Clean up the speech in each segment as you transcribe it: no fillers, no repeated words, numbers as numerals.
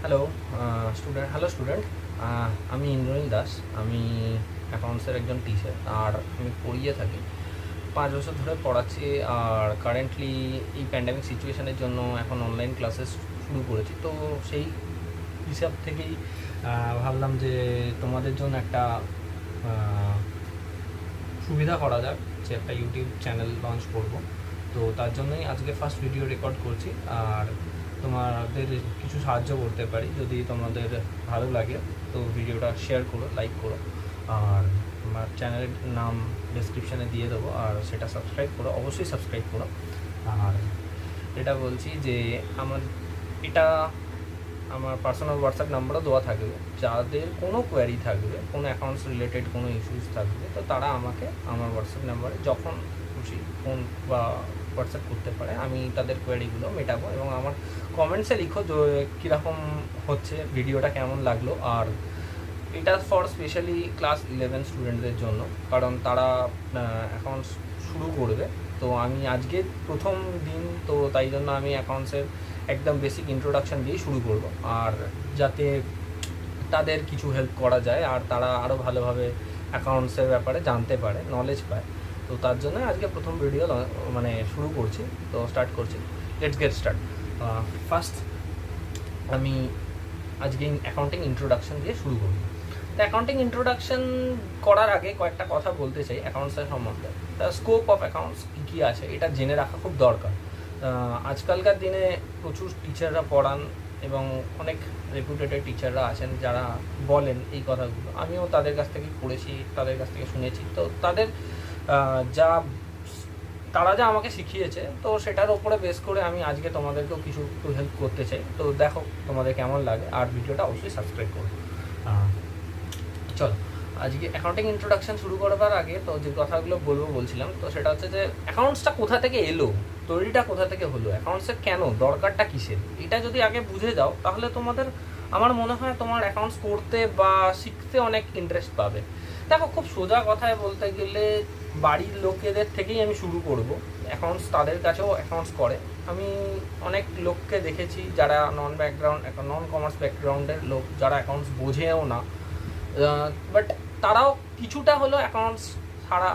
Hello student. আমি ইন্দ্রনীল দাস। আমি অ্যাকাউন্টসের একজন টিচার, আর আমি পড়িয়ে থাকি। 5 বছর ধরে পড়াচ্ছি। আর কারেন্টলি এই প্যান্ডেমিক সিচুয়েশনের জন্য এখন অনলাইন ক্লাসেস শুরু করেছি। তো সেই হিসাব থেকেই ভাবলাম যে তোমাদের জন্য একটা সুবিধা করা যাক, যে একটা ইউটিউব চ্যানেল লঞ্চ করব। তো তার জন্যই আজকে ফার্স্ট ভিডিও রেকর্ড করছি। আর তোমাদের কিছু সাহায্য করতে পারি যদি তোমাদের ভালো লাগে, তো ভিডিওটা শেয়ার করো, লাইক করো। আর আমার চ্যানেলের নাম ডেসক্রিপশানে দিয়ে দেবো, আর সেটা সাবস্ক্রাইব করো, অবশ্যই সাবস্ক্রাইব করো। আর এটা বলছি যে এটা আমার পার্সোনাল হোয়াটসঅ্যাপ নাম্বারও দেওয়া থাকবে। যাদের কোনো কোয়ারি থাকবে, কোনো অ্যাকাউন্টস রিলেটেড কোনো ইস্যুস থাকবে, তো তারা আমাকে আমার হোয়াটসঅ্যাপ নাম্বারে যখন খুশি ফোন বা হোয়াটসঅ্যাপ করতে পারে। আমি তাদের কোয়ারিগুলো মেটাবো, এবং আমার কমেন্টসে লিখো যে কীরকম হচ্ছে, ভিডিওটা কেমন লাগলো। আর এটা ফর স্পেশালি ক্লাস 11 স্টুডেন্টদের জন্য, কারণ তারা অ্যাকাউন্টস শুরু করবে। তো আমি আজকে প্রথম দিন, তো তাই জন্য আমি অ্যাকাউন্টসের একদম বেসিক ইন্ট্রোডাকশান দিয়ে শুরু করব, আর যাতে তাদের কিছু হেল্প করা যায় আর তারা আরও ভালোভাবে অ্যাকাউন্টসের ব্যাপারে জানতে পারে, নলেজ পায়। তো তার জন্য আজকে প্রথম ভিডিও শুরু করছি। তো স্টার্ট করছি, লেটস গেট স্টার্ট। ফার্স্ট আমি আজকে অ্যাকাউন্টিং ইন্ট্রোডাকশান দিয়ে শুরু করব। তো অ্যাকাউন্টিং ইন্ট্রোডাকশান করার আগে কয়েকটা কথা বলতে চাই অ্যাকাউন্টসের সম্বন্ধে। দ্য স্কোপ অফ অ্যাকাউন্টস কী কী আছে, এটা জেনে রাখা খুব দরকার। আজকালকার দিনে প্রচুর টিচাররা পড়ান, এবং অনেক রেপুটেটেড টিচাররা আছেন যারা বলেন এই কথাগুলো। আমিও তাদের কাছ থেকে পড়েছি, তাদের কাছ থেকে শুনেছি। তো যা তারা যা আমাকে শিখিয়েছে, তো সেটার ওপরে বেস করে আমি আজকে তোমাদেরকেও কিছু একটু হেল্প করতে চাই। তো দেখো তোমাদের কেমন লাগে, আর ভিডিওটা অবশ্যই সাবস্ক্রাইব করো। চলো, আজকে অ্যাকাউন্টিং ইন্ট্রোডাকশান শুরু করবার আগে তো যে কথাগুলো বলছিলাম, তো সেটা হচ্ছে যে অ্যাকাউন্টসটা কোথা থেকে এলো, তৈরিটা কোথা থেকে হলো, অ্যাকাউন্টসের কেন দরকারটা কিসের, এটা যদি আগে বুঝে যাও, তাহলে আমার মনে হয় তোমার অ্যাকাউন্টস করতে বা শিখতে অনেক ইন্টারেস্ট পাবে। দেখো, খুব সোজা কথায় বলতে গেলে বাড়ির লোকেদের থেকেই আমি শুরু করব। অ্যাকাউন্টস তাদের কাছেও অ্যাকাউন্টস করে। আমি অনেক লোককে দেখেছি যারা নন কমার্স ব্যাকগ্রাউন্ডের লোক, যারা অ্যাকাউন্টস বোঝেও না, বাট তারাও কিছুটা হলো অ্যাকাউন্টস ছাড়া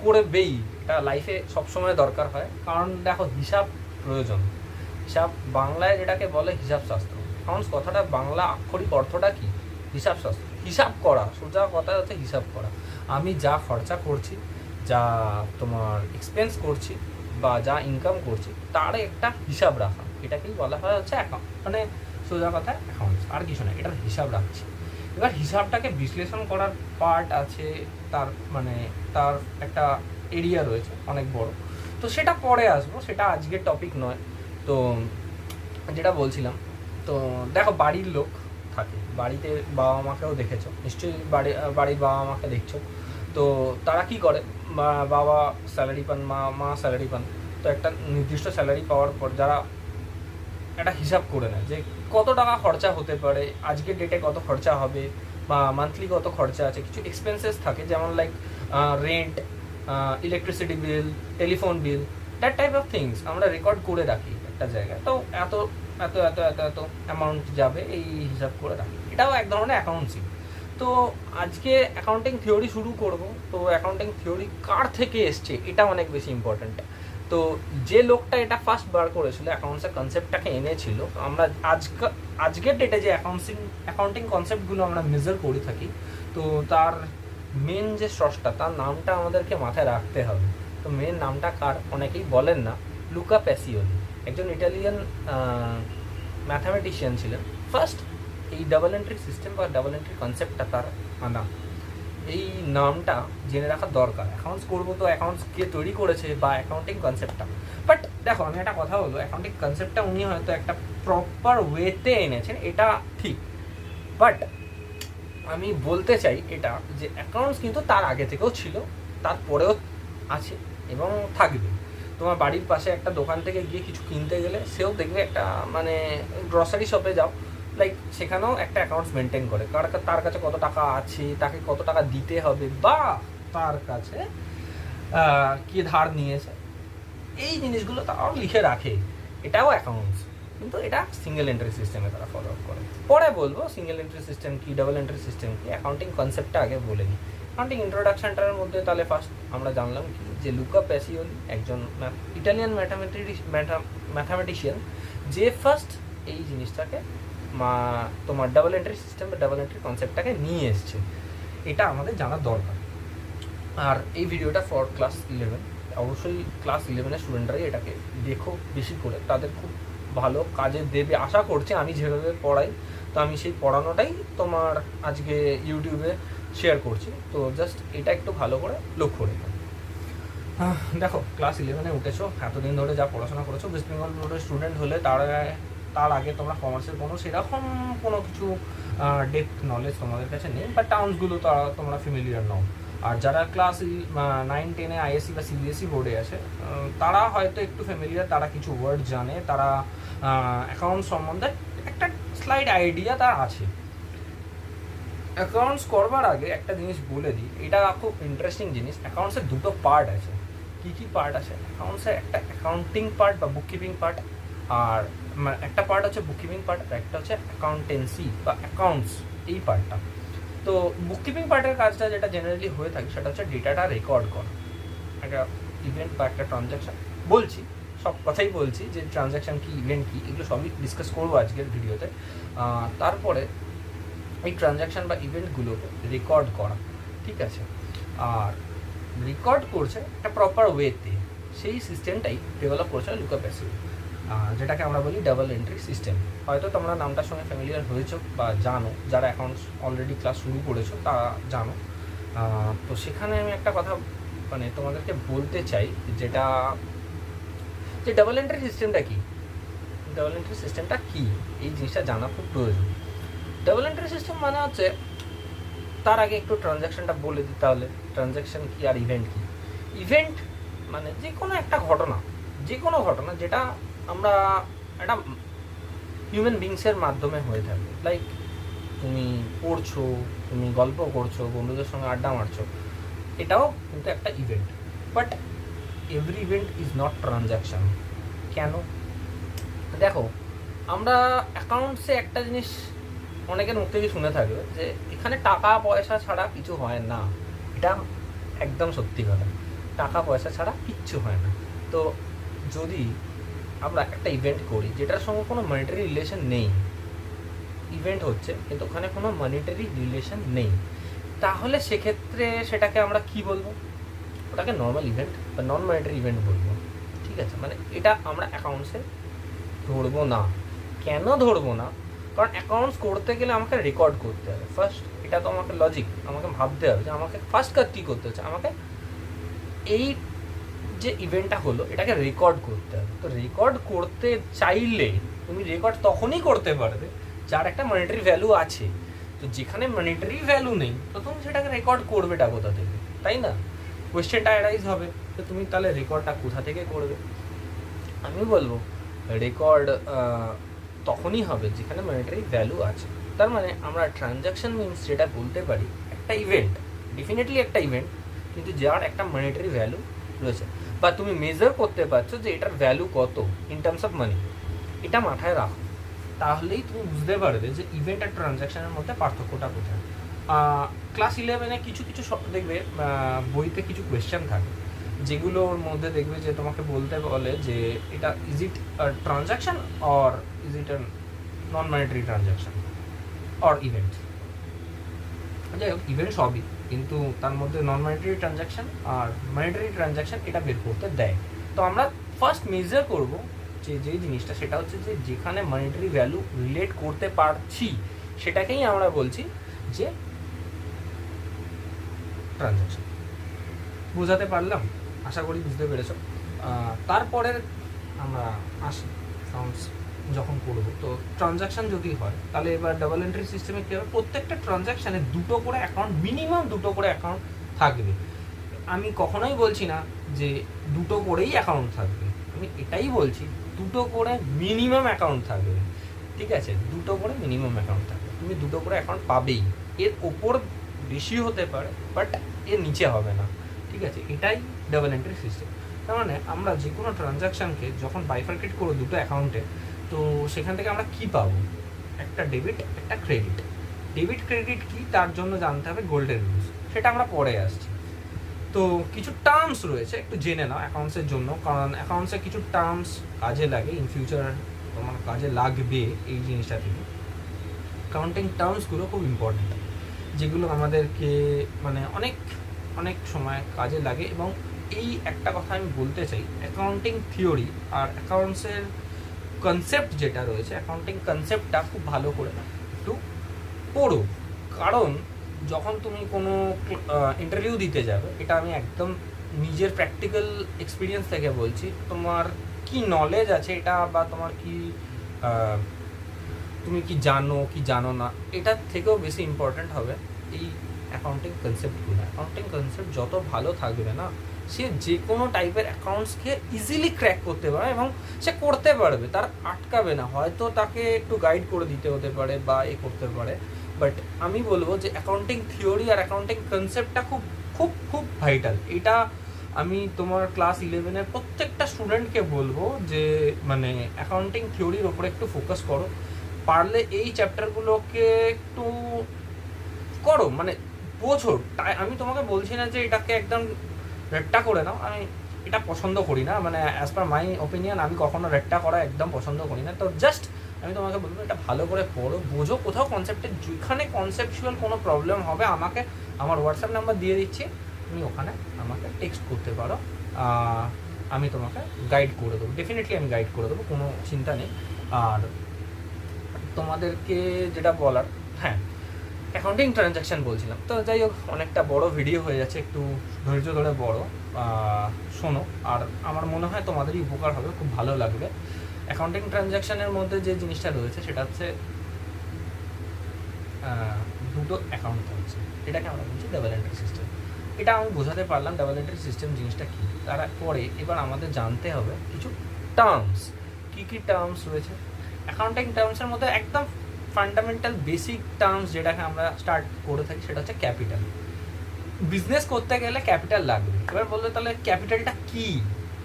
করবেই। এটা লাইফে সবসময় দরকার হয়, কারণ দেখো, হিসাব প্রয়োজন। হিসাব বাংলায় যেটাকে বলে হিসাব শাস্ত্র। অ্যাকাউন্টস কথাটা বাংলা আক্ষরিক অর্থটা কি? হিসাব শাস্ত্র, হিসাব করা। সোজা কথা হচ্ছে হিসাব করা। আমি যা খরচা করছি, যা তোমার এক্সপেন্স করছি, বা যা ইনকাম করছি, তার একটা হিসাব রাখা, এটাকেই বলা হয় হচ্ছে অ্যাকাউন্ট। সোজা কথা অ্যাকাউন্টস, আর কিছু না, এটার হিসাব রাখছি। এবার হিসাবটাকে বিশ্লেষণ করার পার্ট আছে, তার একটা এরিয়া রয়েছে অনেক বড়। তো সেটা পরে আসবো, সেটা আজকের টপিক নয়। তো যেটা বলছিলাম, তো দেখো, বাড়ির লোক থাকে, বাড়িতে বাবা মাকেও দেখেছো নিশ্চয়ই, বাড়ির বাবা মাকে দেখছো। তো তারা কি করে, বাবা স্যালারি পান, মা স্যালারি পান। তো একটা নির্দিষ্ট স্যালারি পাওয়ার পর যারা একটা হিসাব করে নেয় যে কত টাকা খরচা হতে পারে, আজকের ডেটে কত খরচা হবে, বা মান্থলি কত খরচা আছে। কিছু এক্সপেন্সেস থাকে, যেমন like rent, electricity bill, telephone bill, that type of things আমরা রেকর্ড করে রাখি একটা জায়গায়। তো এত এত এত এত এত অ্যামাউন্ট যাবে, এই হিসাব করে রাখি। এটাও এক ধরনের অ্যাকাউন্টসিং। তো আজকে অ্যাকাউন্টিং থিওরি শুরু করব। তো অ্যাকাউন্টিং থিওরি কার থেকে এসছে, এটা অনেক বেশি ইম্পর্ট্যান্ট। তো যে লোকটা এটা ফার্স্ট বার করেছিল, অ্যাকাউন্টসের কনসেপ্টটাকে এনেছিল, আমরা আজকের ডেটে যে অ্যাকাউন্টিং কনসেপ্টগুলো আমরা মেজার করে থাকি, তো তার মেন যে স্রষ্টা, তার নামটা আমাদেরকে মাথায় রাখতে হবে। তো মেন নামটা কার অনেকেই বলেন না। লুকা প্যাসিওলি, একজন ইটালিয়ান ম্যাথামেটিশিয়ান ছিলেন। ফার্স্ট এই ডাবল এন্ট্রি সিস্টেম বা ডাবল এন্ট্রি কনসেপ্টটা তার আনা। এই নামটা জেনে রাখা দরকার। অ্যাকাউন্টস করবো, তো অ্যাকাউন্টস কে তৈরি করেছে, বা অ্যাকাউন্টিং কনসেপ্টটা। বাট দেখো, আমি একটা কথা বলবো, অ্যাকাউন্টিং কনসেপ্টটা উনি হয়তো একটা প্রপার ওয়েতে এনেছেন, এটা ঠিক। বাট আমি বলতে চাই এটা, যে অ্যাকাউন্টস কিন্তু তার আগে থেকেও ছিল, তারপরেও আছে, এবং থাকবে। তোমার বাড়ির পাশে একটা দোকান থেকে গিয়ে কিছু কিনতে গেলে সেও দেখবে, একটা গ্রসারি শপে যাও, লাইক সেখানেও একটা অ্যাকাউন্টস মেনটেন করে, তার কাছে কত টাকা আছে, তাকে কত টাকা দিতে হবে, বা তার কাছে কি ধার নিয়েছে, এই জিনিসগুলো তারাও লিখে রাখে। এটাও অ্যাকাউন্টস। কিন্তু এটা সিঙ্গেল এন্ট্রি সিস্টেমে তারা ফলো আপ করে। পরে বলবো সিঙ্গেল এন্ট্রি সিস্টেম কি, ডাবল এন্ট্রি সিস্টেম কি, অ্যাকাউন্টিং কনসেপ্টটা আগে বলে নিই। অ্যাকাউন্টিং ইন্ট্রোডাকশনটার মধ্যে তাহলে ফার্স্ট আমরা জানলাম কি, যে লুকা প্যাসিওলি একজন ইটালিয়ান ম্যাথামেটিশিয়ান, যে ফার্স্ট এই জিনিসটাকে তোমার ডাবল এন্ট্রি সিস্টেম বা ডাবল এন্ট্রি কনসেপ্টটাকে নিয়ে এসছে। এটা আমাদের জানার দরকার। আর এই ভিডিওটা ফর ক্লাস 11, অবশ্যই ক্লাস 11-এর স্টুডেন্টরাই এটাকে দেখো বেশি করে, তাদের খুব ভালো কাজে দেবে আশা করছি। আমি যেভাবে পড়াই, তো আমি সেই পড়ানোটাই তোমার আজকে ইউটিউবে শেয়ার করছি। তো জাস্ট এটা একটু ভালো করে লক্ষ্য রেখো। দেখো, ক্লাস 11-এ উঠেছো, এতদিন ধরে যা পড়াশোনা করেছো, ওয়েস্ট বেঙ্গল বোর্ডের স্টুডেন্ট হলে তার আগে তোমরা কমার্সের কোনো সেরকম কোনো কিছু ডেপথ নলেজ তোমাদের কাছে নেই, বা টার্মসগুলো তোমরা ফ্যামিলিয়ার নও। আর যারা ক্লাস 9-10-এ আইএসসি বা সিবিএসসি বোর্ডে আছে, তারা হয়তো একটু ফ্যামিলিয়ার, তারা কিছু ওয়ার্ড জানে, তারা অ্যাকাউন্ট সম্বন্ধে একটা স্লাইড আইডিয়া তার আছে। অ্যাকাউন্টস করবার আগে একটা জিনিস বলে দিই, এটা খুব ইন্টারেস্টিং জিনিস। অ্যাকাউন্টসের দুটো পার্ট আছে। কী কী পার্ট আছে অ্যাকাউন্টসের? একটা অ্যাকাউন্টিং পার্ট বা বুক কিপিং পার্ট, আর একটা পার্ট হচ্ছে বুক কিপিং পার্ট, আর একটা হচ্ছে অ্যাকাউন্টেন্সি বা অ্যাকাউন্টস, এই পার্টটা। তো বুক কিপিং পার্টের কাজটা যেটা জেনারেলি হয়ে থাকে সেটা হচ্ছে ডেটাটা রেকর্ড করা। একটা ইভেন্ট বা একটা ট্রানজ্যাকশান, বলছি সব কথাই বলছি যে ট্রানজ্যাকশান কী, ইভেন্ট কী, এগুলো সবই ডিসকাস করবো আজকের ভিডিওতে। তারপরে এই ট্রানজ্যাকশান বা ইভেন্টগুলোকে রেকর্ড করা, ঠিক আছে? আর রেকর্ড করছে একটা প্রপার ওয়েতে, সেই সিস্টেমটাই ডেভেলপ করছে লুকা প্যাসিওলি, যেটাকে আমরা বলি ডাবল এন্ট্রি সিস্টেম। হয়তো তোমরা নামটার সঙ্গে ফ্যামিলিয়ার হয়েছো বা জানো, যারা অ্যাকাউন্টস অলরেডি ক্লাস শুরু করেছো তারা জানো। তো সেখানে আমি একটা কথা মানে তোমাদেরকে বলতে চাই, যেটা যে ডাবল এন্ট্রি সিস্টেমটা কী, ডাবল এন্ট্রি সিস্টেমটা কী, এই জিনিসটা জানা খুব প্রয়োজন। ডাবল এন্ট্রি সিস্টেম মানে হচ্ছে, তার আগে একটু ট্রানজ্যাকশানটা বলে দিই তাহলে। ট্রানজ্যাকশান কী আর ইভেন্ট কী? ইভেন্ট মানে যে কোনো একটা ঘটনা, যেটা আমরা একটা হিউম্যান বিংসের মাধ্যমে হয়ে থাকে। লাইক তুমি পড়ছো, তুমি গল্প করছো, বন্ধুদের সঙ্গে আড্ডা মারছো, এটাও কিন্তু একটা event. But every event is not transaction. কেন? দেখো, আমরা অ্যাকাউন্টসে একটা জিনিস অনেকের মুখ থেকে শুনে থাকবে যে এখানে টাকা পয়সা ছাড়া কিছু হয় না। এটা একদম সত্যি কথা, টাকা পয়সা ছাড়া কিচ্ছু হয় না। তো যদি আমরা একটা ইভেন্ট করি যেটার সঙ্গে কোনো মনিটারি রিলেশন নেই, ইভেন্ট হচ্ছে কিন্তু ওখানে কোনো মনিটারি রিলেশন নেই, তাহলে সেক্ষেত্রে সেটাকে আমরা কি বলবো? ওটাকে নর্মাল ইভেন্ট বা নন মনিটারি ইভেন্ট বলবো, ঠিক আছে? মানে এটা আমরা অ্যাকাউন্টসে ধরবো না। কেন ধরবো না? কারণ অ্যাকাউন্টস করতে গেলে আমাকে রেকর্ড করতে হবে ফার্স্ট। এটা তো আমাকে লজিক, আমাকে ভাবতে হবে যে আমাকে ফার্স্ট কাজ কী করতে হচ্ছে, আমাকে এই যে ইভেন্টটা হলো এটাকে রেকর্ড করতে হবে। তো রেকর্ড করতে চাইলে তুমি রেকর্ড তখনই করতে পারবে যার একটা মনিটারি ভ্যালু আছে। তো যেখানে মনিটারি ভ্যালু নেই, তো তুমি সেটাকে রেকর্ড করবেটা কোথা থেকে, তাই না? কোয়েশ্চেনটা অ্যারাইজ হবে যে তুমি তাহলে রেকর্ডটা কোথা থেকে করবে। আমি বলবো রেকর্ড তখনই হবে যেখানে মনিটারি ভ্যালু আছে। তার মানে আমরা ট্রানজ্যাকশন মিনস যেটা বলতে পারি একটা ইভেন্ট, ডেফিনেটলি একটা ইভেন্ট, কিন্তু যার একটা মনিটারি ভ্যালু রয়েছে, বা তুমি মেজার করতে পারছো যে এটার ভ্যালু কত ইন টার্মস অফ মানি। এটা মাথায় রাখো, তাহলেই তুমি বুঝতে পারবে যে ইভেন্ট আর ট্রানজ্যাকশনের মধ্যে পার্থক্যটা কোথায়। ক্লাস 11-এ কিছু দেখবে বইতে কিছু কোয়েশ্চেন থাকে, যেগুলোর মধ্যে দেখবে যে তোমাকে বলতে বলে যে এটা is it transaction or is it non monetary transaction or event. যাই হোক, ইভেন্ট সবই, কিন্তু তার মধ্যে নন মনিটারি ট্রানজ্যাকশন আর মনিটারি ট্রানজ্যাকশন এটা বের করতে দেয়। তো আমরা ফার্স্ট মেজার করব যে জিনিসটা, সেটা হচ্ছে যে যেখানে মনিটারি ভ্যালু রিলেট করতে পারছি সেটাকেই আমরা বলছি যে ট্রানজ্যাকশন। বোঝাতে পারলাম? আশা করি বুঝতে পেরেছ। তারপরে আমরা আসি অ্যাকাউন্টস যখন করবো, তো ট্রানজ্যাকশন যদি হয় তাহলে এবার ডাবল এন্ট্রি সিস্টেমে কী হবে, প্রত্যেকটা ট্রানজ্যাকশানে দুটো করে অ্যাকাউন্ট, মিনিমাম দুটো করে অ্যাকাউন্ট থাকবে। আমি কখনোই বলছি না যে দুটো করেই অ্যাকাউন্ট থাকবে, আমি এটাই বলছি দুটো করে মিনিমাম অ্যাকাউন্ট থাকবে, ঠিক আছে? দুটো করে মিনিমাম অ্যাকাউন্ট থাকবে, তুমি দুটো করে অ্যাকাউন্ট পাবেই। এর ওপর বেশি হতে পারে, বাট এর নিচে হবে না, ঠিক আছে? এটাই ডাবল এন্ট্রি সিস্টেম। তার মানে আমরা যে কোনো ট্রানজ্যাকশানকে যখন বাইফার্কেট করবো দুটো অ্যাকাউন্টে, তো সেখান থেকে আমরা কি পাবো, একটা ডেবিট একটা ক্রেডিট। ডেবিট ক্রেডিট কি তার জন্য জানতে হবে গোল্ডেন রুলস, সেটা আমরা পরে আসছি। তো কিছু টার্মস রয়েছে, একটু জেনে নাও অ্যাকাউন্টসের জন্য, কারণ অ্যাকাউন্টসে কিছু টার্মস কাজে লাগে, ইন ফিউচার তোমার কাজে লাগবে এই জিনিসটা থেকে। অ্যাকাউন্টিং টার্মসগুলো খুব ইম্পর্টেন্ট, যেগুলো আমাদেরকে মানে অনেক অনেক সময় কাজে লাগে। এবং এই একটা কথা আমি বলতে চাই, অ্যাকাউন্টিং থিওরি আর অ্যাকাউন্টসের কনসেপ্ট যেটা রয়েছে, অ্যাকাউন্টিং কনসেপ্টটা খুব ভালো করে একটু পড়ো। কারণ যখন তুমি কোনো ইন্টারভিউ দিতে যাবে, এটা আমি একদম নিজের প্র্যাকটিক্যাল এক্সপিরিয়েন্স থেকে বলছি, তোমার কি নলেজ আছে এটা, বা তোমার কি তুমি কি জানো না, এটার থেকেও বেশি ইম্পর্ট্যান্ট হবে এই অ্যাকাউন্টিং কনসেপ্টগুলো। অ্যাকাউন্টিং কনসেপ্ট যত ভালো থাকবে না, সে যে কোনো টাইপের অ্যাকাউন্টসকে ইজিলি ক্র্যাক করতে পারে এবং সে করতে পারবে, তার আটকাবে না। হয়তো তাকে একটু গাইড করে দিতে হতে পারে বা করতে পারে, বাট আমি বলবো যে অ্যাকাউন্টিং থিওরি আর অ্যাকাউন্টিং কনসেপ্টটা খুব খুব খুব ভাইটাল। এটা আমি তোমার ক্লাস 11-এর প্রত্যেকটা স্টুডেন্টকে বলবো যে মানে অ্যাকাউন্টিং থিওরির ওপরে একটু ফোকাস করো, পারলে এই চ্যাপ্টারগুলোকে একটু করো, মানে বোঝো। তাই আমি তোমাকে বলছি না যে এটাকে একদম রেট্টা করে নাও, আমি এটা পছন্দ করি না, মানে অ্যাজ পার মাই ওপিনিয়ন আমি কখনো রেট্টা করা একদম পছন্দ করি না। তো জাস্ট আমি তোমাকে বলবো এটা ভালো করে পড়ো, বোঝো। কোথাও কনসেপ্টের যেখানে কনসেপচুয়াল কোনো প্রবলেম হবে, আমাকে আমার হোয়াটসঅ্যাপ নাম্বার দিয়ে দিচ্ছি, তুমি ওখানে আমাকে টেক্সট করতে পারো, আমি তোমাকে গাইড করে দেবো, ডেফিনেটলি আমি গাইড করে দেবো, কোনো চিন্তা নেই। আর তোমাদেরকে যেটা বলার, হ্যাঁ অ্যাকাউন্টিং ট্রানজ্যাকশান বলছিলাম, তো যাই হোক অনেকটা বড় ভিডিও হয়ে যাচ্ছে, একটু ধৈর্য ধরে বড় শোনো, আর আমার মনে হয় তোমাদেরই উপকার হবে, খুব ভালো লাগবে। অ্যাকাউন্টিং ট্রানজ্যাকশানের মধ্যে যে জিনিসটা রয়েছে সেটা হচ্ছে দুটো অ্যাকাউন্ট রয়েছে, এটাকে আমরা বলছি ডাবল এন্ট্রি সিস্টেম। এটা আমি বোঝাতে পারলাম ডাবল এন্ট্রি সিস্টেম জিনিসটা কী। তারপরে এবার আমাদের জানতে হবে কিছু টার্মস, কী কী টার্মস রয়েছে অ্যাকাউন্টিং টার্মসের মধ্যে। একদম ফান্ডামেন্টাল বেসিক টার্মস যেটাকে আমরা স্টার্ট করে থাকি সেটা হচ্ছে ক্যাপিটাল। বিজনেস করতে গেলে ক্যাপিটাল লাগবে। এবার বললো তাহলে ক্যাপিটালটা কি,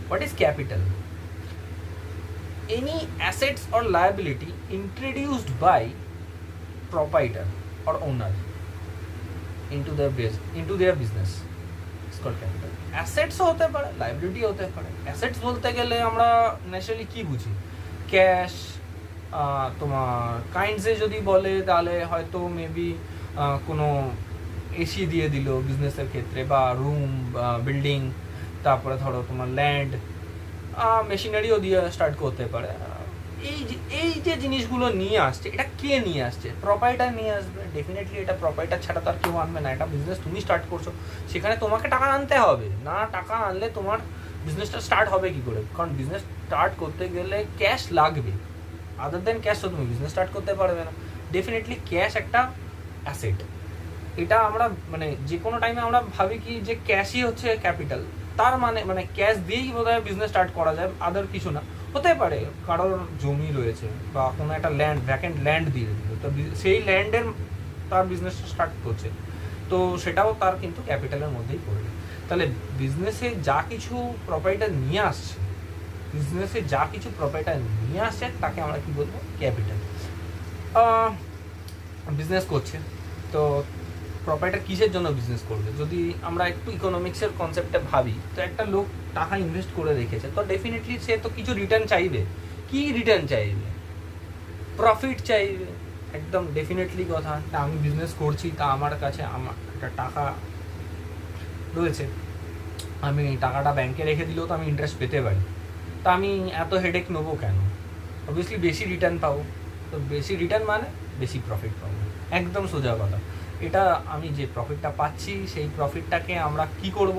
what is capital? Any assets or liability introduced by proprietor or owner into their business is called capital. অ্যাসেটসও হতে পারে, লায়াবিলিটিও হতে পারে। অ্যাসেটস বলতে গেলে আমরা ন্যাচারালি কি বুঝি, ক্যাশ, তোমার কাইন্ডসে যদি বলে তাহলে হয়তো মেবি কোনো এসি দিয়ে দিল বিজনেসের ক্ষেত্রে, বা রুম, বিল্ডিং, তারপরে ধরো তোমার ল্যান্ড, মেশিনারিও দিয়ে স্টার্ট করতে পারে। এই যে জিনিসগুলো নিয়ে আসছে, এটা কে নিয়ে আসছে? প্রোপাইটার নিয়ে আসবে, ডেফিনেটলি। এটা প্রোপাইটার ছাড়া তো আর কেউ আনবে না। এটা বিজনেস তুমি স্টার্ট করছো, সেখানে তোমাকে টাকা আনতে হবে, না টাকা আনলে তোমার বিজনেসটা স্টার্ট হবে কি করে? কারণ বিজনেস স্টার্ট করতে গেলে ক্যাশ লাগবে, আদার দেন ক্যাশ তো তুমি বিজনেস স্টার্ট করতে পারবে না। ডেফিনেটলি ক্যাশ একটা অ্যাসেট। এটা আমরা মানে যে কোনো টাইমে আমরা ভাবি কি যে ক্যাশই হচ্ছে ক্যাপিটাল, তার মানে ক্যাশ দিয়েই বোধহয় বিজনেস স্টার্ট করা যায়, আদার কিছু না। হতে পারে কারোর জমি রয়েছে বা কোনো একটা ল্যান্ড, ভ্যাকেন্ট ল্যান্ড দিয়ে দিল, তো সেই ল্যান্ডের তার বিজনেসটা স্টার্ট করছে, তো সেটাও তার কিন্তু ক্যাপিটালের মধ্যেই পড়বে। তাহলে বিজনেসে যা কিছু প্রপার্টিটা নিয়ে আসছে, তাকে আমরা কি বলবো? ক্যাপিটাল। বিজনেস করছে, তো প্রপার্টিটা কিসের জন্য বিজনেস করবে? যদি আমরা একটু ইকোনমিক্সের কনসেপ্টে ভাবি, তো একটা লোক টাকা ইনভেস্ট করে রেখেছে, তো ডেফিনেটলি সে তো কিছু রিটার্ন চাইবে। কি রিটার্ন চাইবে? প্রফিট চাইবে, একদম ডেফিনেটলি কথা। তা আমি বিজনেস করছি, তা আমার কাছে আমার একটা টাকা রয়েছে, আমি টাকাটা ব্যাংকে রেখে দিলেও তো আমি ইন্টারেস্ট পেতে পারি, তা আমি এত হেডেক নেবো কেন? অবভিয়াসলি বেশি রিটার্ন পাবো, তো বেশি রিটার্ন মানে বেশি প্রফিট পাবো, একদম সোজা কথা। এটা আমি যে প্রফিটটা পাচ্ছি, সেই প্রফিটটাকে আমরা কি করব,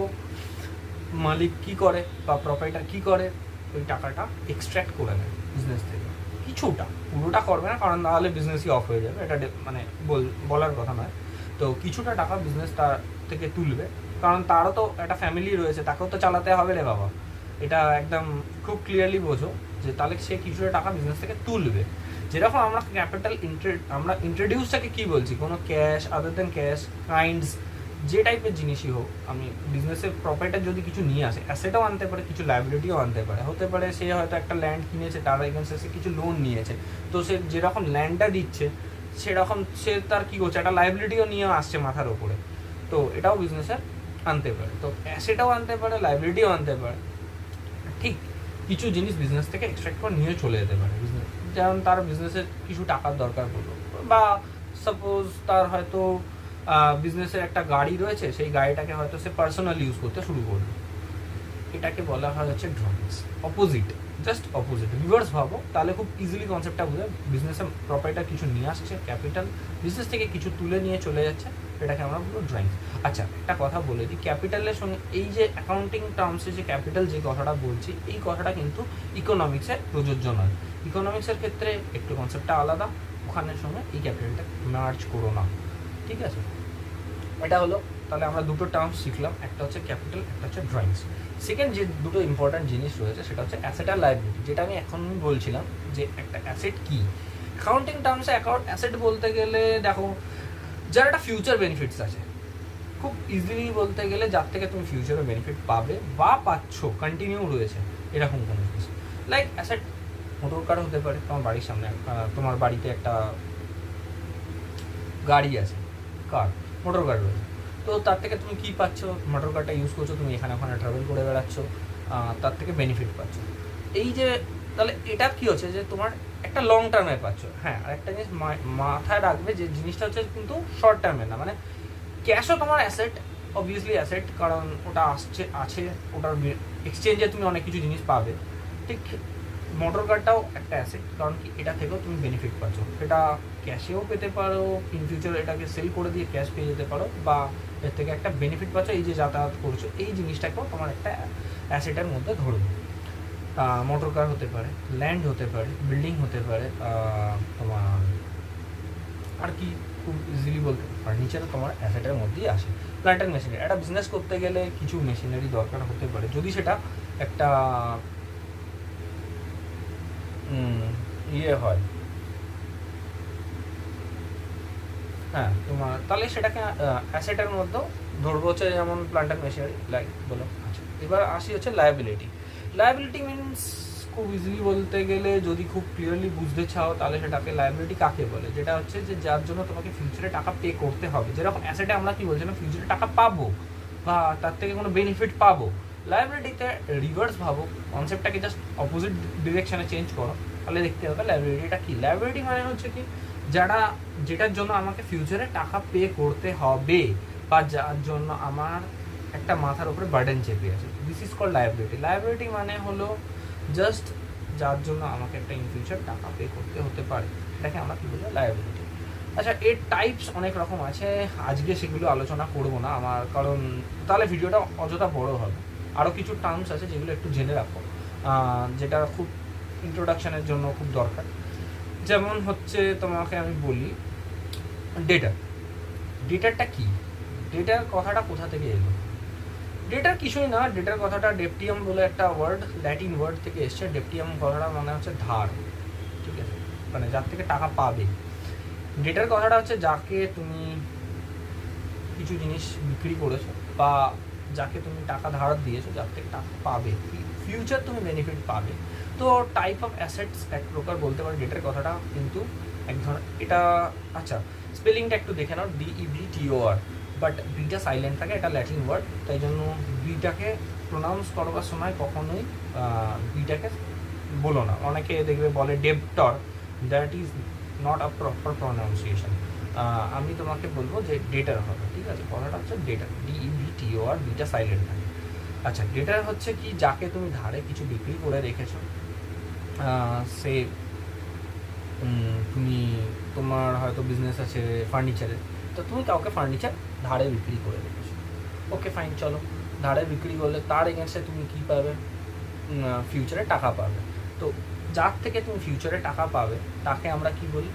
মালিক কি করে বা প্রপার্টার কি করে, ওই টাকাটা এক্সট্র্যাক্ট করে নেয় বিজনেস থেকে, কিছুটা, পুরোটা করবে না, কারণ নাহলে বিজনেসই অফ হয়ে যাবে, এটা মানে বলার কথা নয়। তো কিছুটা টাকা বিজনেসটা থেকে তুলবে, কারণ তারও তো একটা ফ্যামিলি রয়েছে, তাকেও তো চালাতে হবে রে বাবা। এটা একদম খুব ক্লিয়ারলি বোঝো যে তাহলে সে কিছুটা টাকা বিজনেস থেকে তুলবে। যেরকম আমরা ক্যাপিটাল আমরা ইন্ট্রোডিউসটাকে কি বলছি, কোনো ক্যাশ, আদার দেন ক্যাশ, কাইন্ডস, যে টাইপের জিনিসই হোক, আমি বিজনেসের প্রপার্টার যদি কিছু নিয়ে আসে, অ্যাসেটও আনতে পারে, কিছু লাইবিলিটিও আনতে পারে। হতে পারে সে হয়তো একটা ল্যান্ড কিনেছে, তার এগেন্সে সে কিছু লোন নিয়েছে, তো সে যেরকম ল্যান্ডটা দিচ্ছে সেরকম সে তার কী করছে, একটা লাইবিলিটিও নিয়ে আসছে মাথার ওপরে, তো এটাও বিজনেসের আনতে পারে। তো অ্যাসেটও আনতে পারে, লাইবিলিটিও আনতে পারে। ঠিক কিছু জিনিস বিজনেস থেকে এক্সট্রাক্ট করে নিয়ে চলে যেতে পারে বিজনেস, যেমন তার বিজনেসের কিছু টাকার দরকার পড়লো, বা সাপোজ তার হয়তো বিজনেসের একটা গাড়ি রয়েছে, সেই গাড়িটাকে হয়তো সে পার্সোনালি ইউজ করতে শুরু করলো, এটাকে বলা হয় হচ্ছে drawings. Opposite, just opposite, reverse ভাবো, তাহলে খুব ইজিলি কনসেপ্টটা বুঝে। বিজনেসের প্রপার্টার কিছু নিয়ে আসছে ক্যাপিটাল, বিজনেস থেকে কিছু তুলে নিয়ে চলে যাচ্ছে, এটাকে আমরা বলবো ড্রয়িংস। আচ্ছা, একটা কথা বলে দিই, ক্যাপিটালের সঙ্গে এই যে অ্যাকাউন্টিং টার্মসে যে ক্যাপিটাল যে কথাটা বলছি, এই কথাটা কিন্তু ইকোনমিক্সে প্রযোজ্য নয়। ইকোনমিক্সের ক্ষেত্রে একটু কনসেপ্টটা আলাদা, ওখানের সঙ্গে এই ক্যাপিটালটা মার্জ করো না, ঠিক আছে? এটা হলো, তাহলে আমরা দুটো টার্মস শিখলাম, একটা হচ্ছে ক্যাপিটাল, একটা হচ্ছে ড্রয়িংস। সেকেন্ড যে দুটো ইম্পর্ট্যান্ট জিনিস রয়েছে সেটা হচ্ছে অ্যাসেট আর লাইবিলিটি, যেটা আমি এখন বলছিলাম যে একটা অ্যাসেট কি। অ্যাকাউন্টিং টার্মসে অ্যাসেট বলতে গেলে দেখো, যার একটা ফিউচার বেনিফিটস আছে, খুব ইজিলি বলতে গেলে যার থেকে তুমি ফিউচারে বেনিফিট পাবে বা পাচ্ছ, কন্টিনিউ রয়েছে এরকম কোনো জিনিস। লাইক অ্যাসেট মোটর কার হতে পারে, তোমার বাড়ির সামনে, তোমার বাড়িতে একটা গাড়ি আছে, কার, মোটর কার রয়েছে, তো তার থেকে তুমি কী পাচ্ছ, মোটর কারটা ইউজ করছো, তুমি এখানে ওখানে ট্রাভেল করে বেড়াচ্ছ, তার থেকে বেনিফিট পাচ্ছ। এই যে তাহলে এটা কী হচ্ছে যে তোমার একটা লং টার্মে পাচ্ছ। হ্যাঁ, আর একটা জিনিস মাথায় রাখবে, যে জিনিসটা হচ্ছে কিন্তু শর্ট টার্মে না, মানে ক্যাশও তোমার অ্যাসেট, অবভিয়াসলি অ্যাসেট, কারণ ওটা আছে, ওটার এক্সচেঞ্জে তুমি অনেক কিছু জিনিস পাবে। ঠিক মোটর কারটাও একটা অ্যাসেট, কারণ কি এটা থেকেও তুমি বেনিফিট পাচ্ছ, সেটা ক্যাশেও পেতে পারো, ইন ফিউচার এটাকে সেল করে দিয়ে ক্যাশ পেয়ে যেতে পারো, বা এর থেকে একটা বেনিফিট পাচ্ছ, এই যে যাতায়াত করছো, এই জিনিসটাকেও তোমার একটা অ্যাসেটের মধ্যে ধরবে। মোটর কার হতে পারে, ল্যান্ড হতে পারে, বিল্ডিং হতে পারে, তোমার আর কি খুব ইজিলি বলতে ফার্নিচারও তোমার অ্যাসেটের মধ্যেই আসে। প্ল্যান্ট অ্যান্ড মেশিনারি, একটা বিজনেস করতে গেলে কিছু মেশিনারি দরকার হতে পারে, যদি সেটা একটা ইয়ে হয়, হ্যাঁ তোমার, তাহলে সেটাকে অ্যাসেটের মধ্যেও ধরবো, হচ্ছে যেমন প্ল্যান্ট অ্যান্ড মেশিনারি, লাইক বলো। আচ্ছা, এবার আসি হচ্ছে লায়াবিলিটি। লায়াবিলিটি মিনস খুব ইজিলি বলতে গেলে, যদি খুব ক্লিয়ারলি বুঝতে চাও, তাহলে সেটাকে লায়াবিলিটি কাকে বলে, যেটা হচ্ছে যে যার জন্য তোমাকে ফিউচারে টাকা পে করতে হবে। যেরকম অ্যাসেটে আমরা কি বলছিলাম, ফিউচারে টাকা পাবো বা তার থেকে কোনো বেনিফিট পাবো। লায়াবিলিটিতে রিভার্স ভাবো, কনসেপ্টটাকে জাস্ট অপোজিট ডিরেকশনে চেঞ্জ করো, তাহলে দেখতে হবে লায়াবিলিটিটা কি। লায়াবিলিটি মানে হচ্ছে কি, যেটার জন্য আমাকে ফিউচারে টাকা পে করতে হবে, বা যার জন্য আমার একটা মাথার উপরে বার্ডেন চেপে আছে, this is called liability. Liability মানে হলো জাস্ট যার জন্য আমাকে একটা ইন ফিউচার টাকা পে করতে হতে পারে, এটাকে আমরা কী বলি, লায়াবিলিটি। আচ্ছা, এর টাইপস অনেক রকম আছে, আজকে সেগুলো আলোচনা করবো না আমার, কারণ তাহলে ভিডিওটা অযথা বড় হবে। আরও কিছু টার্মস আছে যেগুলো একটু জেনে রাখো, যেটা খুব ইন্ট্রোডাকশানের জন্য খুব দরকার। যেমন হচ্ছে তোমাকে আমি বলি ডেটার। ডেটারটা কি, ডেটার কথাটা কোথা থেকে এলো? ডেটার কিছুই না, ডেটার কথাটা ডেপটিয়াম বলে একটা ওয়ার্ড, ল্যাটিন ওয়ার্ড থেকে এসছে। ডেপটিয়াম কথাটা মানে হচ্ছে ধার, ঠিক আছে, মানে যার থেকে টাকা পাবে। ডেটার কথাটা হচ্ছে যাকে তুমি কিছু জিনিস বিক্রি করেছো, বা যাকে তুমি টাকা ধার দিয়েছো, যার থেকে টাকা পাবে, ফিউচার তুমি বেনিফিট পাবে। তো টাইপ অফ অ্যাসেটস এক প্রকার বলতে পারে ডেটার কথাটা, কিন্তু এক ধরনের এটা। আচ্ছা, স্পেলিংটা একটু দেখে নাও, DEBTOR, বাট বিটা সাইলেন্ট থাকে, এটা ল্যাটিন ওয়ার্ড, তাই জন্য বিটাকে প্রোনাউন্স করবার সময় কখনোই বিটাকে বলো না। অনেকে দেখবে বলে debtor, that is not a proper pronunciation. আমি তোমাকে বলবো যে ডেটার হবে, ঠিক আছে, কথাটা হচ্ছে ডেটার, DEBTOR, বিটা সাইলেন্ট থাকে। আচ্ছা, ডেটার হচ্ছে কি, যাকে তুমি ধারে কিছু বিক্রি করে রেখেছো, সে তুমি, তোমার হয়তো বিজনেস আছে ফার্নিচারের, তো তুমি কাউকে ফার্নিচার ধারে বিক্রি করে রেখেছো, ওকে ফাইন, চলো ধারে বিক্রি করলে তার এগেনস্টে তুমি কী পাবে, ফিউচারে টাকা পাবে। তো যার থেকে তুমি ফিউচারে টাকা পাবে তাকে আমরা কি বলি,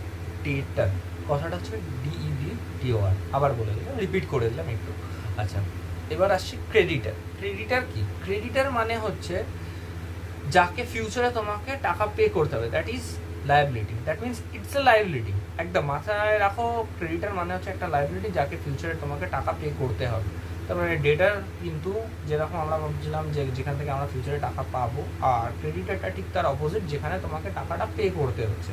ডেটার। কথাটা হচ্ছে DEBTOR, আবার বলে দিলাম, রিপিট করে দিলাম একটু। আচ্ছা, এবার আসছি ক্রেডিটার। ক্রেডিটার কি? ক্রেডিটার মানে হচ্ছে যাকে ফিউচারে তোমাকে টাকা পে করতে হবে, that is liability, that means it's a liability একদম মাথায় রাখো, ক্রেডিটার মানে হচ্ছে একটা লাইবিলিটি যাকে ফিউচারে তোমাকে টাকা পে করতে হবে। তারপরে ডেটার কিন্তু যেরকম আমরা ভাবছিলাম যে যেখান থেকে আমরা ফিউচারে টাকা পাবো, আর ক্রেডিটারটা ঠিক তার অপোজিট, যেখানে তোমাকে টাকাটা পে করতে হচ্ছে।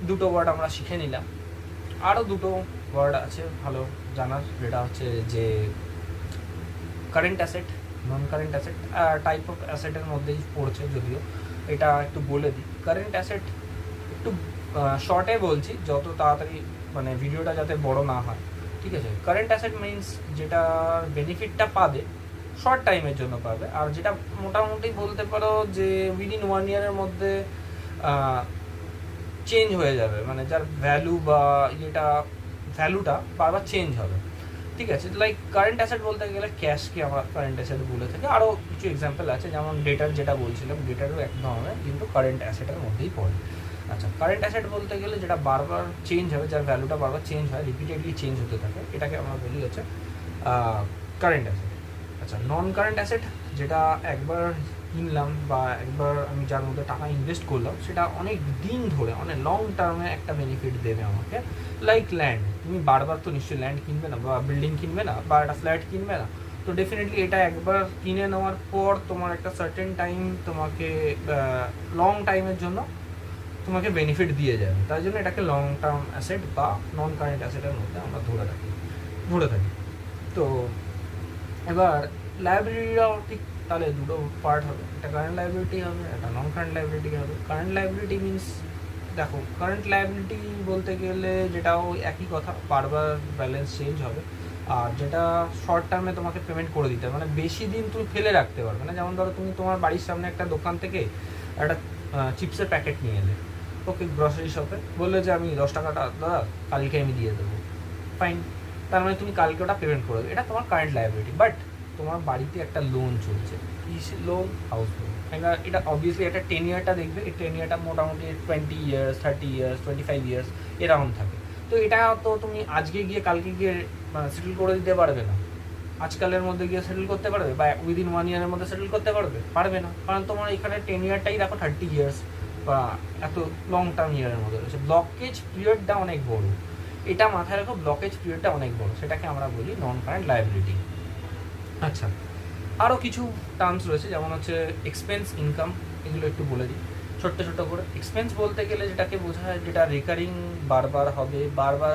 দুটো ওয়ার্ড আমরা শিখে নিলাম, আরও দুটো ওয়ার্ড আছে ভালো জানার, যেটা হচ্ছে যে current asset, non current asset, type of অ্যাসেটের মধ্যেই পড়ছে যদিও, এটা একটু বলে দিই। কারেন্ট অ্যাসেট একটু শর্টে বলছি, যত তাড়াতাড়ি মানে ভিডিওটা যাতে বড় না হয়, ঠিক আছে। কারেন্ট অ্যাসেট মিনস যেটার বেনিফিটটা পাবে শর্ট টাইমের জন্য পাবে, আর যেটা মোটামুটি বলতে পারো যে উইদিন 1 ইয়ারের মধ্যে চেঞ্জ হয়ে যাবে, মানে যার ভ্যালু বা ভ্যালুটা বারবার চেঞ্জ হবে, ঠিক আছে। লাইক কারেন্ট অ্যাসেট বলতে গেলে ক্যাশকে আমরা কারেন্ট অ্যাসেট বলে থাকি। আরও কিছু এক্সাম্পল আছে, যেমন ডেটার যেটা বলছিলাম, ডেটারও এক ধরনের কিন্তু কারেন্ট অ্যাসেটের মধ্যেই পড়ে। আচ্ছা, কারেন্ট অ্যাসেট বলতে গেলে যেটা বারবার চেঞ্জ হবে, যার ভ্যালুটা বারবার চেঞ্জ হয়, রিপিটেডলি চেঞ্জ হতে থাকে, এটাকে আমরা বলি হচ্ছে কারেন্ট অ্যাসেট। আচ্ছা, নন কারেন্ট অ্যাসেট যেটা একবার কিনলাম বা একবার আমি যার মধ্যে টাকা ইনভেস্ট করলাম, সেটা অনেক দিন ধরে অনেক লং টার্মে একটা বেনিফিট দেবে আমাকে। লাইক ল্যান্ড, তুমি বারবার তো নিশ্চয়ই ল্যান্ড কিনবে না, বা বিল্ডিং কিনবে না, বা একটা ফ্ল্যাট কিনবে না, তো ডেফিনেটলি এটা একবার কিনে নেওয়ার পর তোমার একটা সার্টেন টাইম তোমাকে লং টাইমের জন্য তোমাকে বেনিফিট দিয়ে যাবে, তাই জন্য এটাকে লং টার্ম অ্যাসেট বা নন কারেন্ট অ্যাসেটের মধ্যে আমরা ধরে থাকি। তো এবার লাইবিলিটিটাও ঠিক তাহলে দুটো পার্ট হবে, একটা কারেন্ট লাইবিলিটি হবে, একটা নন কারেন্ট লাইবিলিটি হবে। কারেন্ট লাইবিলিটি মিনস, দেখো কারেন্ট লাইবিলিটি বলতে গেলে যেটাও একই কথা, বারবার ব্যালেন্স চেঞ্জ হবে, আর যেটা শর্ট টার্মে তোমাকে পেমেন্ট করে দিতে হবে, মানে বেশি দিন তুমি ফেলে রাখতে পারবে না। যেমন ধরো তুমি তোমার বাড়ির সামনে একটা দোকান থেকে একটা চিপসের প্যাকেট নিয়ে এলে, ওকে গ্রসারি শপে বললে যে আমি 10 টাকাটা দাদা কালকে আমি দিয়ে দেবো, ফাইন, তার মানে তুমি কালকে ওটা পেমেন্ট করে দেবে, এটা তোমার কারেন্ট লাইবিলিটি। বাট তোমার বাড়িতে একটা লোন চলছে, লোন, হাউস লোন, এটা অবভিয়াসলি একটা 10 ইয়ারটা দেখবে, এই 10 ইয়ারটা মোটামুটি 20 ইয়ার্স, 30 ইয়ার্স, 25 ইয়ার্স এরাউন্ড থাকে। তো এটা তো তুমি আজকে গিয়ে কালকে গিয়ে সেটেল করে দিতে পারবে না, আজকালের মধ্যে গিয়ে সেটেল করতে পারবে, বা উইদিন 1 ইয়ারের মধ্যে সেটেল করতে পারবে না, কারণ তোমার এখানে 10 ইয়ারটাই দেখো 30 ইয়ার্স বা এত লং টার্ম ইয়ারের মধ্যে রয়েছে। ব্লকেজ পিরিয়ডটা অনেক বড়, এটা মাথায় রাখো, ব্লকেজ পিরিয়ডটা অনেক বড়, সেটাকে আমরা বলি নন কারেন্ট লাইবিলিটি। আচ্ছা, আরও কিছু টার্মস রয়েছে, যেমন হচ্ছে এক্সপেন্স, ইনকাম, এগুলো একটু বলে দিই ছোট্ট করে। এক্সপেন্স বলতে গেলে যেটাকে বোঝায় যেটা রেকারিং, বারবার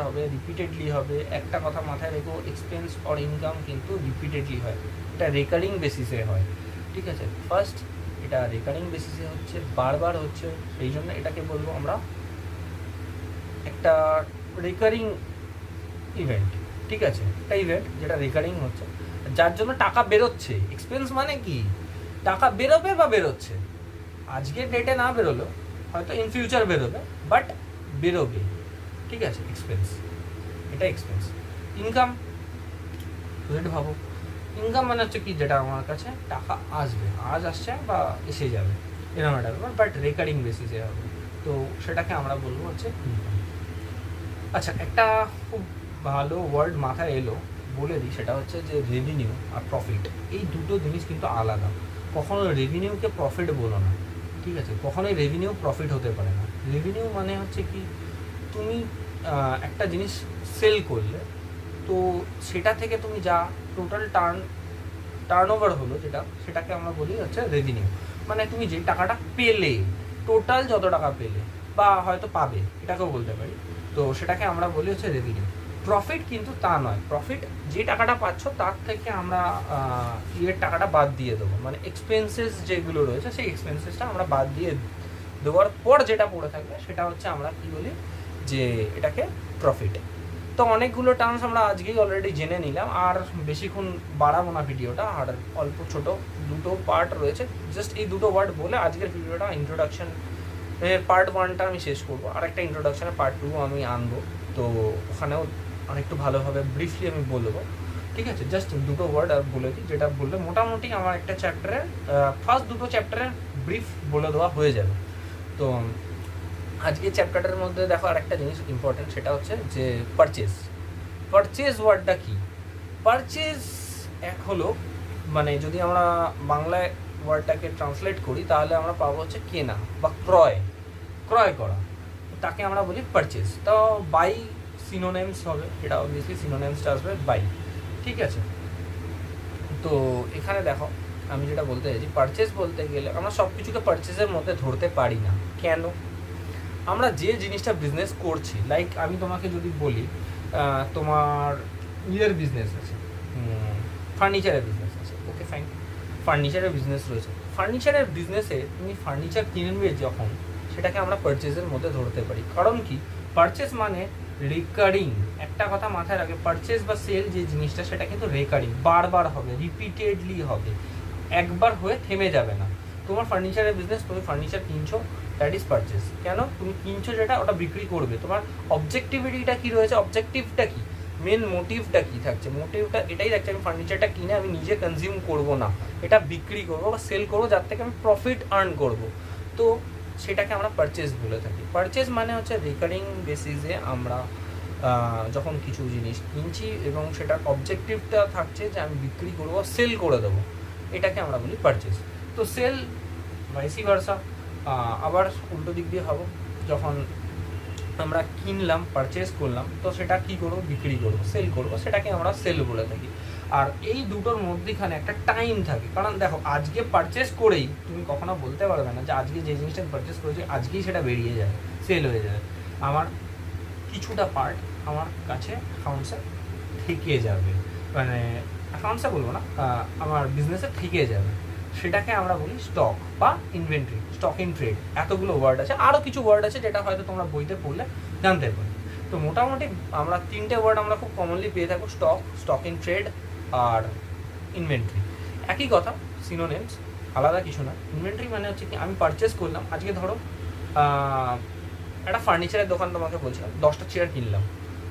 হবে, রিপিটেডলি হবে। একটা কথা মাথায় রেখো, এক্সপেন্স অর ইনকাম কিন্তু রিপিটেডলি হয়, এটা রেকারিং বেসিসে হয়, ঠিক আছে। ফার্স্ট, এটা রেকারিং বেসিসে হচ্ছে, বারবার হচ্ছে, সেই জন্য এটাকে বলবো আমরা একটা রেকারিং ইভেন্ট, ঠিক আছে। একটা ইভেন্ট যেটা রেকারিং হচ্ছে, যার জন্য টাকা বেরোচ্ছে। এক্সপেন্স মানে কি, টাকা বেরোবে বা বেরোচ্ছে, আজকের ডেটে না বেরোলো, হয়তো ইন ফিউচার বেরোবে, বাট বেরোবে, ঠিক আছে, এক্সপেন্স, এটা এক্সপেন্স। ইনকাম, একটু ভাবো, ইনকাম মানে হচ্ছে কি, যেটা আমার কাছে টাকা আসবে, আজ আসছে বা এসে যাবে, এরকম একটা ব্যাপার, বাট রেকারিং বেসিসে হবে, তো সেটাকে আমরা বলবো হচ্ছে ইনকাম। আচ্ছা, একটা খুব ভালো ওয়ার্ড মাথায় এলো, বলে দিই, সেটা হচ্ছে যে রেভিনিউ আর প্রফিট, এই দুটো জিনিস কিন্তু আলাদা। কখনো রেভিনিউকে প্রফিট বলো না, ঠিক আছে, কখনোই রেভিনিউ প্রফিট হতে পারে না। রেভিনিউ মানে হচ্ছে কি, তুমি একটা জিনিস সেল করলে, তো সেটা থেকে তুমি যা টোটাল টার্ন ওভার হলো, সেটাকে আমরা বলি হচ্ছে রেভিনিউ। মানে তুমি যে টাকাটা পেলে, টোটাল যত টাকা পেলে বা হয়তো পাবে, এটাকেও বলতে পারি, তো সেটাকে আমরা বলি হচ্ছে রেভিনিউ। প্রফিট কিন্তু তা নয়, প্রফিট যে টাকাটা পাচ্ছ তার থেকে আমরা টাকাটা বাদ দিয়ে দেবো, মানে এক্সপেন্সেস যেগুলো রয়েছে সেই এক্সপেন্সেসটা আমরা বাদ দিয়ে দেওয়ার পর যেটা পড়ে থাকবে সেটা হচ্ছে আমরা কি বলি, যে এটাকে প্রফিট। তো অনেকগুলো টার্মস আমরা আজকেই অলরেডি জেনে নিলাম, আর বেশিক্ষণ বাড়াবো না ভিডিওটা, আর অল্প ছোট দুটো পার্ট রয়েছে, জাস্ট এই দুটো ওয়ার্ড বলে আজকের ভিডিওটা ইন্ট্রোডাকশন পার্ট 1টা আমি শেষ করবো, আর একটা ইন্ট্রোডাকশনের পার্ট 2 আমি আনবো, তো ওখানেও অনেকটু ভালোভাবে ব্রিফলি আমি বলবো, ঠিক আছে। জাস্ট দুটো ওয়ার্ড আর বলে দিই, যেটা বললে মোটামুটি আমার একটা চ্যাপ্টারের ফার্স্ট দুটো চ্যাপ্টারের ব্রিফ বলে দেওয়া হয়ে যাবে। তো আজকে চ্যাপ্টারের মধ্যে দেখো আরেকটা জিনিস ইম্পর্টেন্ট, সেটা হচ্ছে যে পারচেজ ওয়ার্ডটা কি। পারচেজ এক হলো, মানে যদি আমরা বাংলায় ওয়ার্ডটাকে ট্রান্সলেট করি তাহলে আমরা পাবো হচ্ছে কেনা বা ক্রয় করা। তাকে আমরা বলি পারচেস। তো বাই সিনোনেমস হবে, এটা অবভিয়াসলি সিনোনেমসটা আসবে বাই, ঠিক আছে। তো এখানে দেখো আমি যেটা বলতে চাইছি, পারচেস বলতে গেলে আমরা সব কিছুকে পারচেসের মধ্যে ধরতে পারি না। কেন? আমরা যে জিনিসটা বিজনেস করছি, লাইক আমি তোমাকে যদি বলি তোমার ইয়ের বিজনেস আছে, ফার্নিচারের বিজনেস আছে, ওকে ফাইন, ফার্নিচারের বিজনেস রয়েছে, ফার্নিচারের বিজনেসে তুমি ফার্নিচার কিনবে যখন, সেটাকে আমরা পারচেসের মধ্যে ধরতে পারি। কারণ কি? পারচেস মানে রিকারিং। একটা কথা মাথায় রাখবে, পারচেস বা সেল যে জিনিসটা সেটা কিন্তু রেকারিং, বারবার হবে, রিপিটেডলি হবে, একবার হয়ে থেমে যাবে না। তোমার ফার্নিচারের বিজনেস, তুমি ফার্নিচার কিনছো, দ্যাট ইজ পারচেস। কেন? তুমি কিনছো যেটা, ওটা বিক্রি করবে। তোমার অবজেক্টিভিটিটা কী রয়েছে, অবজেক্টিভটা কী, মেন মোটিভটা কী থাকছে? মোটিভটা এটাই থাকছে, আমি ফার্নিচারটা কিনে আমি নিজে কনজিউম করবো না, এটা বিক্রি করবো বা সেল করবো, যার থেকে আমি প্রফিট আর্ন করবো। তো সেটাকে আমরা পারচেস বলে থাকি। পারচেস মানে হচ্ছে রিকারিং বেসিসে আমরা যখন কিছু জিনিস কিনছি এবং সেটার অবজেক্টিভটা থাকছে যে আমি বিক্রি করবো, সেল করে দেবো, এটাকে আমরা বলি পারচেস। তো সেল ভাইসি ভার্সা, আবার উল্টো দিক দিয়ে হবো, যখন আমরা কিনলাম, পারচেস করলাম, তো সেটা কী করবো, বিক্রি করবো, সেল করবো, সেটাকে আমরা সেল বলে থাকি। আর এই দুটোর মধ্যেখানে একটা টাইম থাকে। কারণ দেখো, আজকে পারচেস করেই তুমি কখনো বলতে পারবে না যে আজকে যে জিনিসটা পারচেস করেছি আজকেই সেটা বেরিয়ে যায়, সেল হয়ে যায়। আমার কিছুটা পার্ট আমার কাছে অ্যাকাউন্টসে থেকে যাবে, মানে অ্যাকাউন্টসে বলবো না, আমার বিজনেসে থেকে যাবে, সেটাকে আমরা বলি স্টক বা ইনভেন্টরি, স্টক ইন ট্রেড। এতগুলো ওয়ার্ড আছে, আরও কিছু ওয়ার্ড আছে যেটা হয়তো তোমরা বইতে পড়লে জানতে পারবে। তো মোটামুটি আমরা তিনটে ওয়ার্ড আমরা খুব কমনলি পেয়ে থাকবো, স্টক, স্টক ইন ট্রেড আর ইনভেন্টরি। একই কথা, সিনোনেমস, আলাদা কিছু না। ইনভেন্টরি মানে হচ্ছে কি, আমি পারচেস করলাম, আজকে ধরো একটা ফার্নিচারের দোকান, তোমাকে বলছিলাম 10টা চেয়ার কিনলাম,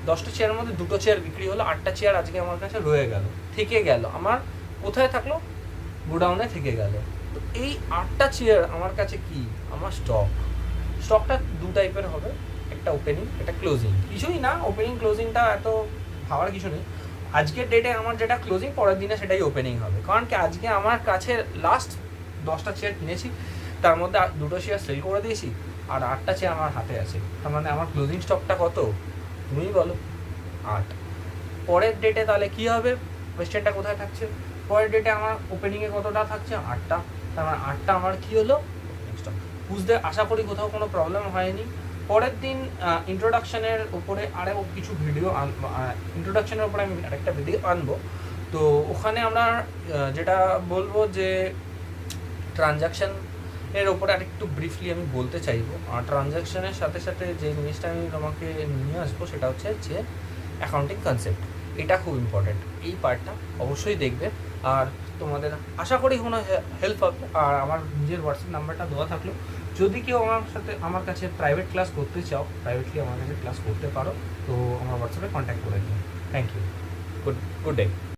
10টা চেয়ারের মধ্যে 2টো চেয়ার বিক্রি হলো, 8টা চেয়ার আজকে আমার কাছে রয়ে গেল, থেকে গেল, আমার কোথায় থাকলো, গোডাউনে থেকে গেল। তো এই 8টা চেয়ার আমার কাছে কি, আমার স্টক। স্টকটা দু টাইপের হবে, একটা ওপেনিং, একটা ক্লোজিং। কিছুই না, ওপেনিং ক্লোজিংটা এত ভাবার কিছু নেই। আজকের ডেটে আমার যেটা ক্লোজিং, পরের দিনে সেটাই ওপেনিং হবে। কারণ কি, আজকে আমার কাছে লাস্ট 10টা চেয়ার কিনেছি, তার মধ্যে 2টো চেয়ার সেল করে দিয়েছি, আর 8টা চেয়ার আমার হাতে আছে। তার মানে আমার ক্লোজিং স্টকটা কত, তুমিই বলো, 8। পরের ডেটে তাহলে কী হবে, কোয়েশ্চেনটা কোথায় থাকছে, পরের ডেটে আমার ওপেনিংয়ে কতটা থাকছে, 8টা। তার মানে 8টা আমার কী হলো, স্টক। বুঝতে আশা করি কোথাও কোনো প্রবলেম হয়নি। পরের দিন ইন্ট্রোডাকশনের উপরে আরও কিছু ভিডিও ইন্ট্রোডাকশনের উপরে আমি আরেকটা ভিডিও আনবো। তো ওখানে আমরা যেটা বলবো যে ট্রানজ্যাকশন এর ওপরে আরেকটু ব্রিফলি আমি বলতে চাইবো। আর ট্রানজ্যাকশনের সাথে সাথে যে জিনিসটা আমি তোমাকে নিয়ে আসবো সেটা হচ্ছে যে অ্যাকাউন্টিং কনসেপ্ট। এটা খুব ইম্পর্ট্যান্ট, এই পার্টটা অবশ্যই দেখবে। আর তোমাদের আশা করি কোনো হেল্প হবে। আর আমার নিজের হোয়াটসঅ্যাপ নাম্বারটা দেওয়া থাকলো, যদি কেউ আমার কাছে প্রাইভেট ক্লাস করতে চাও, প্রাইভেটলি আমার কাছে ক্লাস করতে পারো। তো আমার হোয়াটসঅ্যাপে কন্ট্যাক্ট করে দিও। Thank you, good day.